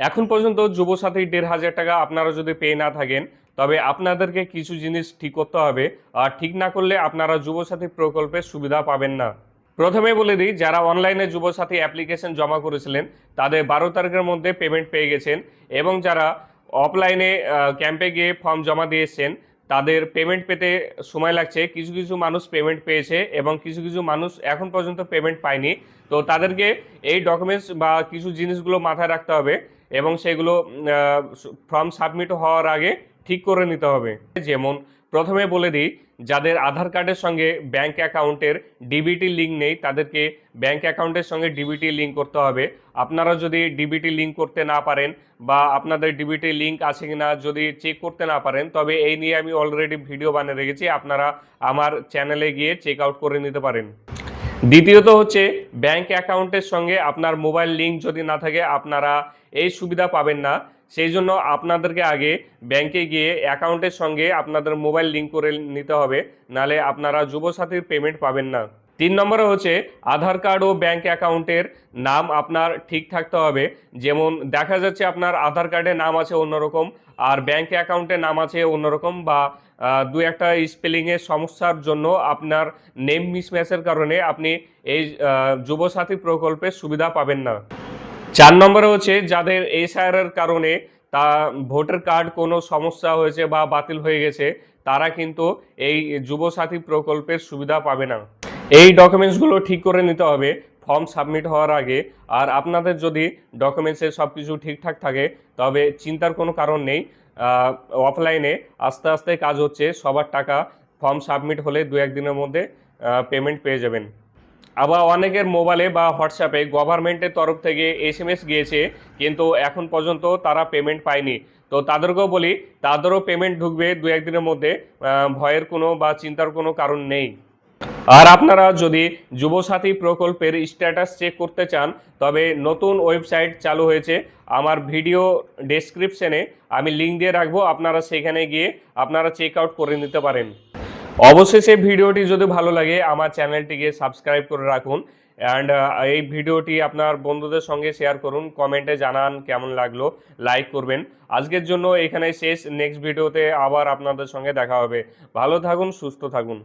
এখন পর্যন্ত যুবসাথী ১,৫০০ টাকা আপনারা যদি পেয়ে না থাকেন, তবে আপনাদেরকে কিছু জিনিস ঠিক করতে হবে। আর ঠিক না করলে আপনারা যুবসাথী প্রকল্পের সুবিধা পাবেন না। প্রথমে বলে দিই, যারা অনলাইনে যুবসাথী অ্যাপ্লিকেশন জমা করেছিলেন তাদের ১২ তারিখের মধ্যে পেমেন্ট পেয়ে গেছেন, এবং যারা অফলাইনে ক্যাম্পে গিয়ে ফর্ম জমা দিয়েছেন তাদের পেমেন্ট পেতে সময় লাগছে। কিছু কিছু মানুষ পেমেন্ট পেয়েছে এবং কিছু কিছু মানুষ এখন পর্যন্ত পেমেন্ট পায়নি। তো তাদেরকে এই ডকুমেন্টস বা কিছু জিনিসগুলো মাথায় রাখতে হবে এবং সেগুলো ফর্ম সাবমিট হওয়ার আগে ঠিক করে নিতে হবে। যেমন প্রথমে বলে দিই, যাদের আধার কার্ডের সঙ্গে ব্যাংক অ্যাকাউন্টের ডিবিটি লিঙ্ক নেই তাদেরকে ব্যাংক অ্যাকাউন্টের সঙ্গে ডিবিটি লিঙ্ক করতে হবে। আপনারা যদি ডিবিটি লিঙ্ক করতে না পারেন বা আপনাদের ডিবিটি লিঙ্ক আছে কিনা যদি চেক করতে না পারেন, তবে এই নিয়ে আমি অলরেডি ভিডিও বানিয়ে রেখেছি, আপনারা আমার চ্যানেলে গিয়ে চেক আউট করে নিতে পারেন। দ্বিতীয়ত হচ্ছে, ব্যাংক অ্যাকাউন্টের সঙ্গে আপনার মোবাইল লিঙ্ক যদি না থাকে আপনারা এই সুবিধা পাবেন না। সেই জন্য আপনাদেরকে আগে ব্যাংকে গিয়ে অ্যাকাউন্টের সঙ্গে আপনাদের মোবাইল লিঙ্ক করে নিতে হবে, নালে আপনারা যুবসাথীর পেমেন্ট পাবেন না। ৩ নম্বরে হচ্ছে, আধার কার্ড ও ব্যাংক অ্যাকাউন্টের নাম আপনার ঠিক থাকতে হবে। যেমন দেখা যাচ্ছে আপনার আধার কার্ডে নাম আছে অন্যরকম আর ব্যাংক অ্যাকাউন্টে নাম আছে অন্যরকম, বা দু একটা স্পেলিংয়ের সমস্যার জন্য আপনার নেম মিসম্যাচের কারণে আপনি এই যুবসাথী প্রকল্পের সুবিধা পাবেন না। ৪ নম্বরে হচ্ছে, যাদের এসআইআর কারণে তা ভোটার কার্ড কোনো সমস্যা হয়েছে বা বাতিল হয়ে গেছে তারা কিন্তু এই যুবসাথী প্রকল্পের সুবিধা পাবে না। এই ডকুমেন্টসগুলো ঠিক করে নিতে হবে ফর্ম সাবমিট হওয়ার আগে। আর আপনাদের যদি ডকুমেন্টসে সব কিছু ঠিকঠাক থাকে তবে চিন্তার কোনো কারণ নেই। অফলাইনে আস্তে আস্তে কাজ হচ্ছে, সবার টাকা ফর্ম সাবমিট হলে ২-১ দিনের মধ্যে পেমেন্ট পেয়ে যাবেন। আবার অনেকের মোবাইলে বা হোয়াটসঅ্যাপে গভর্নমেন্টের তরফ থেকে এসএমএস গিয়েছে, কিন্তু এখন পর্যন্ত তারা পেমেন্ট পায়নি। তো তাদেরকেও বলি, তাদেরও পেমেন্ট ঢুকবে ২-১ দিনের মধ্যে, ভয়ের কোনো বা চিন্তার কোনো কারণ নেই। আর আপনারা যদি যুবসাথী প্রকল্পের স্ট্যাটাস চেক করতে চান তবে নতুন ওয়েবসাইট চালু হয়েছে, আমার ভিডিও ডেসক্রিপশনে আমি লিঙ্ক দিয়ে রাখবো, আপনারা সেখানে গিয়ে আপনারা চেক আউট করে নিতে পারেন। অবশেষে ভিডিওটি যদি ভালো লাগে আমার চ্যানেলটিকে সাবস্ক্রাইব করে রাখুন, অ্যান্ড এই ভিডিওটি আপনার বন্ধুদের সঙ্গে শেয়ার করুন, কমেন্টে জানান কেমন লাগলো, লাইক করবেন। আজকের জন্য এখানে শেষ, নেক্সট ভিডিওতে আবার আপনাদের সঙ্গে দেখা হবে। ভালো থাকুন, সুস্থ থাকুন।